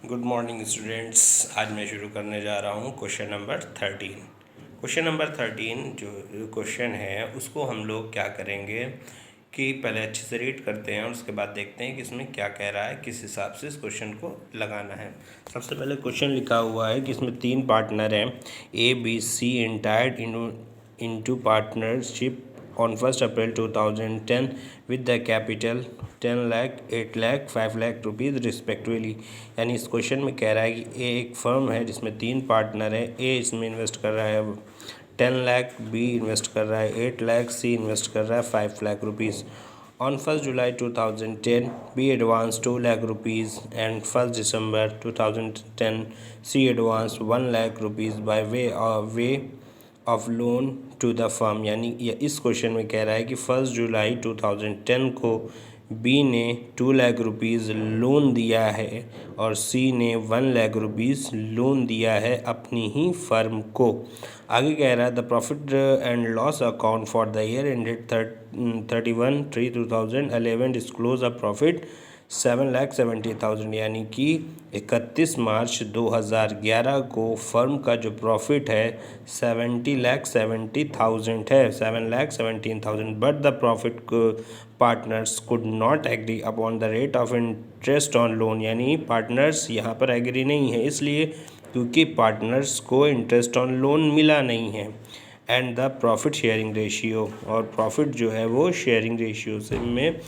Good morning students. आज मैं शुरू करने जा रहा हूँ क्वेश्चन नंबर 13। क्वेश्चन नंबर 13 जो क्वेश्चन है उसको हम लोग क्या करेंगे कि पहले अच्छे से रीड करते हैं और उसके बाद देखते हैं कि इसमें क्या कह रहा है, किस हिसाब से इस क्वेश्चन को लगाना है। सबसे पहले क्वेश्चन लिखा हुआ है कि इसमें 3 पार्टनर हैं, A B C entered into partnership on 1st April 2010 with the capital 10 lakh, 8 lakh, 5 lakh rupees respectively. यानी इस क्वेश्चन में कह रहा है कि ए एक फर्म है जिसमें 3 पार्टनर है। ए इसमें इन्वेस्ट कर रहा है 10 लाख, बी इन्वेस्ट कर रहा है 8 लाख, सी इन्वेस्ट कर रहा है 5 lakh rupees. On 1st July 2010, B advanced 2 lakh rupees and 1st December 2010, C advanced 1 lakh rupees by way of loan to the firm. यानी इस क्वेश्चन में कह रहा है कि 1 जुलाई 2010 को बी ने 2 लाख रुपीज़ लोन दिया है और सी ने 1 लाख रुपीज़ लोन दिया है अपनी ही फर्म को। आगे कह रहा है the profit and loss account for the year ended 31/3/2011 disclose a profit 7,70,000। यानी कि 31 मार्च 2011 को फर्म का जो प्रॉफिट है 70,70,000 है, 7,17,000। But the profit partners could not agree upon the rate of interest on loan. यानी पार्टनर्स यहाँ पर एग्री नहीं है, इसलिए क्योंकि पार्टनर्स को इंटरेस्ट ऑन लोन मिला नहीं है। And the profit sharing ratio, और प्रॉफिट जो है वो शेयरिंग रेशियो से में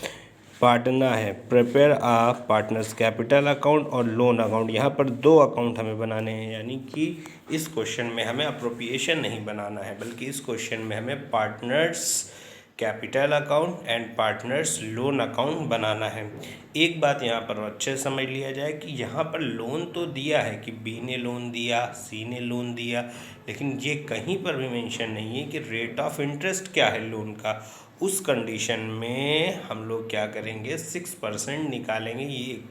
बांटना है। प्रिपेयर आ पार्टनर्स कैपिटल अकाउंट और लोन अकाउंट। यहाँ पर 2 अकाउंट हमें बनाने हैं, यानी कि इस क्वेश्चन में हमें अप्रोप्रिएशन नहीं बनाना है, बल्कि इस क्वेश्चन में हमें partners capital account and partners loan account बनाना है। एक बात यहाँ पर अच्छे समझ लिया जाए कि यहाँ पर लोन तो दिया है कि बी ने लोन दिया, सी ने लोन दिया, लेकिन ये कहीं पर भी मेंशन नहीं है कि रेट ऑफ इंटरेस्ट क्या है लोन का। उस कंडीशन में हम लोग क्या करेंगे, 6% निकालेंगे। ये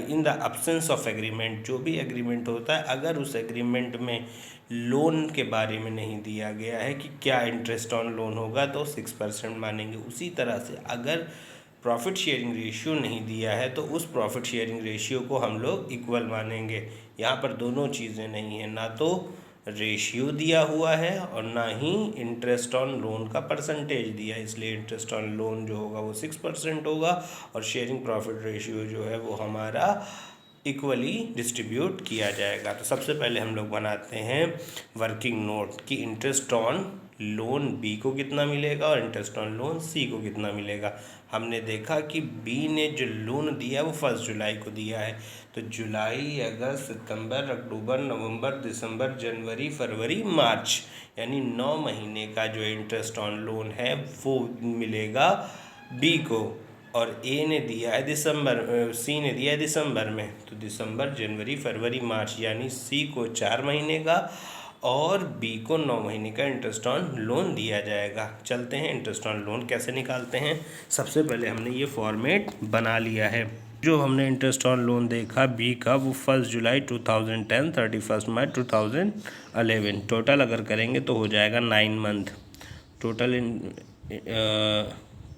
in the absence of agreement, जो भी एग्रीमेंट होता है अगर उस एग्रीमेंट में लोन के बारे में नहीं दिया गया है कि क्या इंटरेस्ट ऑन लोन होगा तो 6% मानेंगे। उसी तरह से अगर प्रॉफिट शेयरिंग रेशियो नहीं दिया है तो उस प्रॉफिट शेयरिंग रेशियो को हम लोग इक्वल मानेंगे। यहाँ पर दोनों चीज़ें नहीं हैं, ना तो रेशियो दिया हुआ है और ना ही इंटरेस्ट ऑन लोन का परसेंटेज दिया है, इसलिए इंटरेस्ट ऑन लोन जो होगा वो 6% होगा और शेयरिंग प्रॉफिट रेशियो जो है वो हमारा इक्वली डिस्ट्रीब्यूट किया जाएगा। तो सबसे पहले हम लोग बनाते हैं वर्किंग नोट कि इंटरेस्ट ऑन लोन बी को कितना मिलेगा और इंटरेस्ट ऑन लोन सी को कितना मिलेगा। हमने देखा कि बी ने जो लोन दिया वो 1 जुलाई को दिया है, तो जुलाई, अगस्त, सितंबर, अक्टूबर, नवंबर, दिसंबर, जनवरी, फरवरी, मार्च, यानी 9 महीने का जो इंटरेस्ट ऑन लोन है वो मिलेगा बी को। और ए ने दिया है दिसंबर, सी ने दिया है दिसंबर में, तो दिसंबर, जनवरी, फरवरी, मार्च, यानी सी को 4 महीने का और बी को 9 महीने का इंटरेस्ट ऑन लोन दिया जाएगा। चलते हैं इंटरेस्ट ऑन लोन कैसे निकालते हैं। सबसे पहले हमने ये फॉर्मेट बना लिया है। जो हमने इंटरेस्ट ऑन लोन देखा बी का वो 1 जुलाई 2010, 31 मार्च 2011। टोटल अगर करेंगे तो हो जाएगा 9 month. Total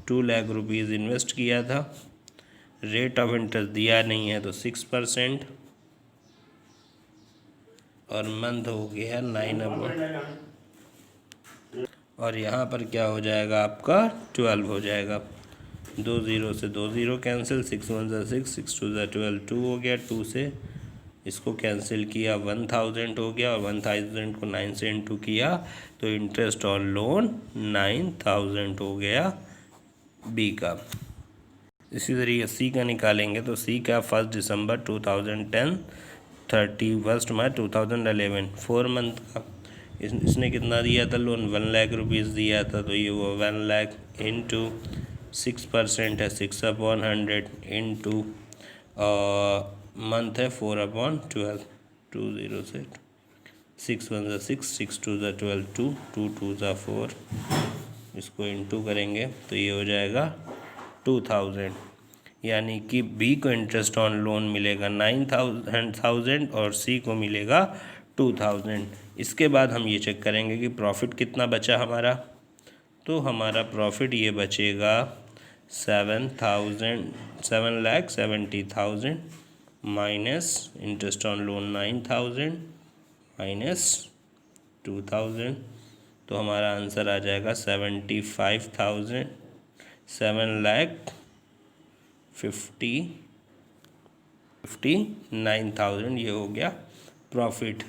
2 lakh rupees invest किया था। रेट ऑफ इंटरेस्ट दिया नहीं है तो 6% और मंथ हो गया 9 और यहाँ पर क्या हो जाएगा आपका 12 हो जाएगा। 2 0 से 2 0 कैंसिल, 6 1 ज़ा 6, 6 2 ज़ा 12, 2 हो गया। 2 से इसको कैंसिल किया 1000 हो गया और 1000 को 9 से इंटू किया तो इंटरेस्ट ऑन लोन 9000 हो गया बी का। इसी तरीके सी का निकालेंगे तो सी का 1 दिसंबर 2010, 31 मार्च 2011, 4 मंथ का। इसने कितना दिया था लोन, 1 लाख रुपीज़ दिया था, तो ये वो 1 लाख इंटू 6% है 6/100 इंटू मंथ है 4/12, 2 0 से 6 1 ज़ा 6, 6 2 ज़ा 12, 2 2 2 ज़ा 4, इसको इंटू करेंगे तो ये हो जाएगा 2000। यानी कि बी को इंटरेस्ट ऑन लोन मिलेगा 9000 और सी को मिलेगा 2000। इसके बाद हम ये चेक करेंगे कि प्रॉफिट कितना बचा हमारा, तो हमारा प्रॉफिट ये बचेगा 7,70,000 minus interest on loan 9,000 minus 2,000, तो हमारा आंसर आ जाएगा 75,000 7,59,000। ये हो गया प्रॉफिट।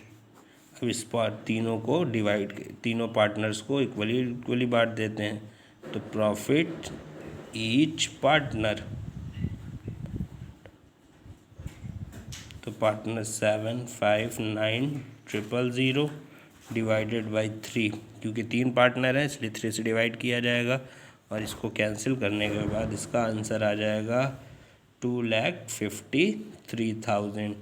अब इस पर तीनों को डिवाइड, तीनों पार्टनर्स को इक्वली बांट देते हैं, तो प्रॉफिट ईच पार्टनर, तो पार्टनर 759,000 डिवाइडेड बाई 3, क्योंकि 3 पार्टनर है इसलिए 3 से डिवाइड किया जाएगा, और इसको कैंसिल करने के बाद इसका आंसर आ जाएगा 2,53,000।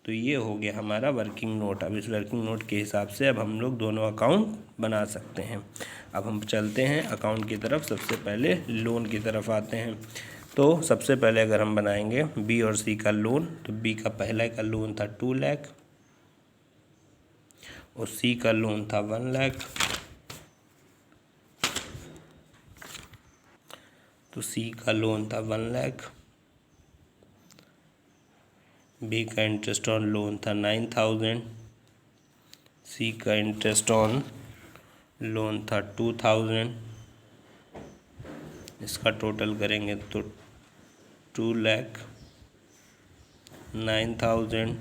तो ये हो गया हमारा वर्किंग नोट। अब इस वर्किंग नोट के हिसाब से अब हम लोग दोनों अकाउंट बना सकते हैं। अब हम चलते हैं अकाउंट की तरफ। सबसे पहले लोन की तरफ आते हैं। तो सबसे पहले अगर हम बनाएंगे बी और सी का लोन, तो बी का पहला का लोन था 2 लाख और सी का लोन था 1 लाख। तो सी का लोन था 1 लाख, बी का इंटरेस्ट ऑन लोन था 9,000, सी का इंटरेस्ट ऑन लोन था 2,000। इसका टोटल करेंगे तो 2 लाख 9,000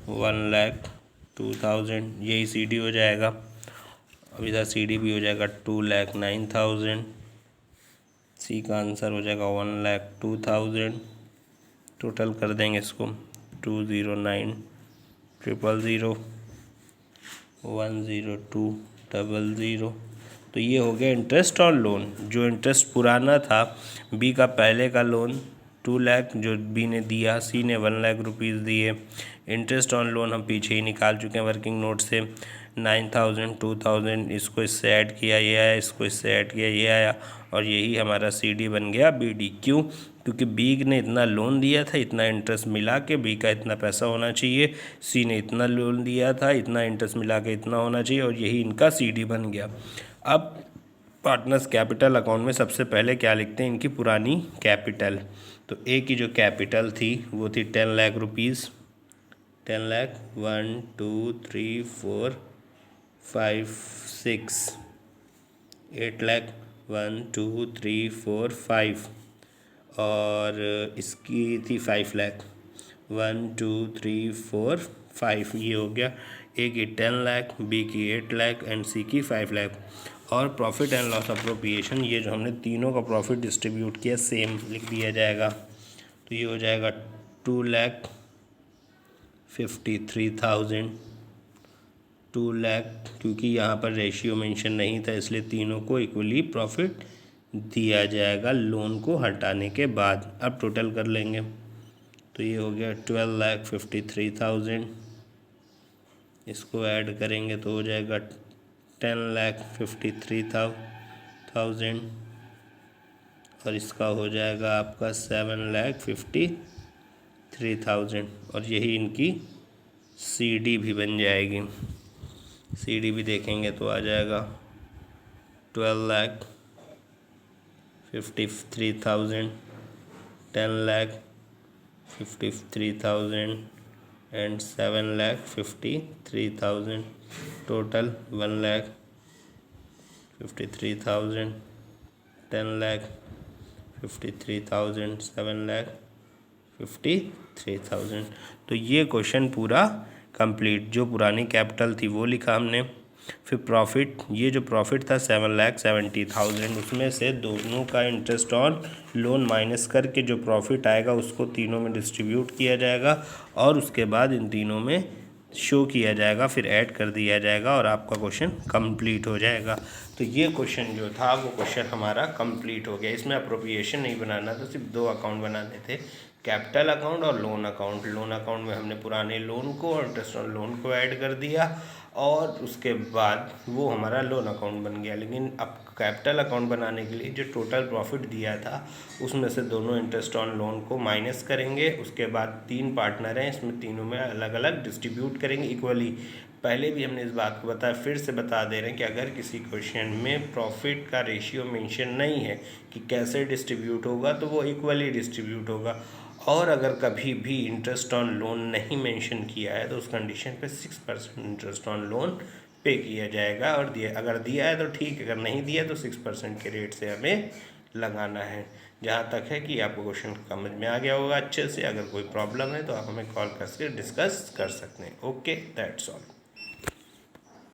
1 लाख 2,000, यही सी डी हो जाएगा। अब इधर सी डी भी हो जाएगा 2 लाख 9,000, सी का आंसर हो जाएगा 1 लाख 2,000। टोटल कर देंगे इसको 209,000 102,000। तो ये हो गया इंटरेस्ट ऑन लोन। जो इंटरेस्ट पुराना था बी का पहले का लोन 2 लाख जो बी ने दिया, सी ने 1 लाख रुपीज़ दिए। इंटरेस्ट ऑन लोन हम पीछे ही निकाल चुके हैं वर्किंग नोट से, 9,000 2,000, इसको इससे ऐड किया ये आया, इसको इससे ऐड किया ये आया, और यही हमारा सी डी बन गया बी डी। क्यों? क्योंकि बी ने इतना लोन दिया था, इतना इंटरेस्ट मिला के बी का इतना पैसा होना चाहिए, सी ने इतना लोन दिया था, इतना इंटरेस्ट मिला के इतना होना चाहिए, और यही इनका सी डी बन गया। अब पार्टनर्स कैपिटल अकाउंट में सबसे पहले क्या लिखते हैं? इनकी पुरानी कैपिटल। तो ए की जो कैपिटल थी वो थी 10 लाख रुपीज़, 10 लाख 1 2 3 4 5 6 8 लाख 1 2 3 4 5, और इसकी थी 5 लाख 1 2 3 4 5। ये हो गया। ए की 10 लाख, बी की 8 लाख एंड सी की 5 लाख। और प्रॉफिट एंड लॉस अप्रोप्रिएशन, ये जो हमने तीनों का प्रॉफिट डिस्ट्रीब्यूट किया सेम लिख दिया जाएगा। तो ये हो जाएगा 2,53,000, 2 लाख, क्योंकि यहाँ पर रेशियो मेंशन नहीं था इसलिए तीनों को इक्वली प्रॉफिट दिया जाएगा लोन को हटाने के बाद। अब टोटल कर लेंगे तो ये हो गया 12,53,000। इसको ऐड करेंगे तो हो जाएगा 10,53,000, और इसका हो जाएगा आपका 7,53,000, और यही इनकी सी डी भी बन जाएगी। सी डी भी देखेंगे तो आ जाएगा 12,53,000, 10,53,000 एंड 7,53,000। टोटल 1,53,000, 10,53,000, 7,53,000। तो ये क्वेश्चन पूरा कंप्लीट। जो पुरानी कैपिटल थी वो लिखा हमने, फिर प्रॉफिट, ये जो प्रॉफिट था 7,70,000, उसमें से दोनों का इंटरेस्ट ऑन लोन माइनस करके जो प्रॉफिट आएगा उसको तीनों में डिस्ट्रीब्यूट किया जाएगा, और उसके बाद इन तीनों में शो किया जाएगा, फिर ऐड कर दिया जाएगा, और आपका क्वेश्चन कंप्लीट हो जाएगा। तो ये क्वेश्चन जो था वो क्वेश्चन हमारा कंप्लीट हो गया। इसमें अप्रोप्रिएशन नहीं बनाना था, सिर्फ 2 अकाउंट बनाने थे, कैपिटल अकाउंट और लोन अकाउंट। लोन अकाउंट में हमने पुराने लोन को और इंटरेस्ट ऑन लोन को ऐड कर दिया, और उसके बाद वो हमारा लोन अकाउंट बन गया। लेकिन अब कैपिटल अकाउंट बनाने के लिए जो टोटल प्रॉफिट दिया था उसमें से दोनों इंटरेस्ट ऑन लोन को माइनस करेंगे। उसके बाद 3 पार्टनर हैं, इसमें तीनों में अलग अलग डिस्ट्रीब्यूट करेंगे इक्वली। पहले भी हमने इस बात को बताया, फिर से बता दे रहे हैं कि अगर किसी क्वेश्चन में प्रॉफिट का रेशियो मेंशन नहीं है कि कैसे डिस्ट्रीब्यूट होगा, तो वो इक्वली डिस्ट्रीब्यूट होगा। और अगर कभी भी इंटरेस्ट ऑन लोन नहीं मेंशन किया है तो उस कंडीशन पे 6% इंटरेस्ट ऑन लोन पे किया जाएगा। और अगर दिया है तो ठीक, अगर नहीं दिया तो 6% के रेट से हमें लगाना है। जहाँ तक है कि आपको क्वेश्चन समझ में आ गया होगा अच्छे से। अगर कोई प्रॉब्लम है तो आप हमें कॉल करके डिस्कस कर सकते हैं। Okay, that's all.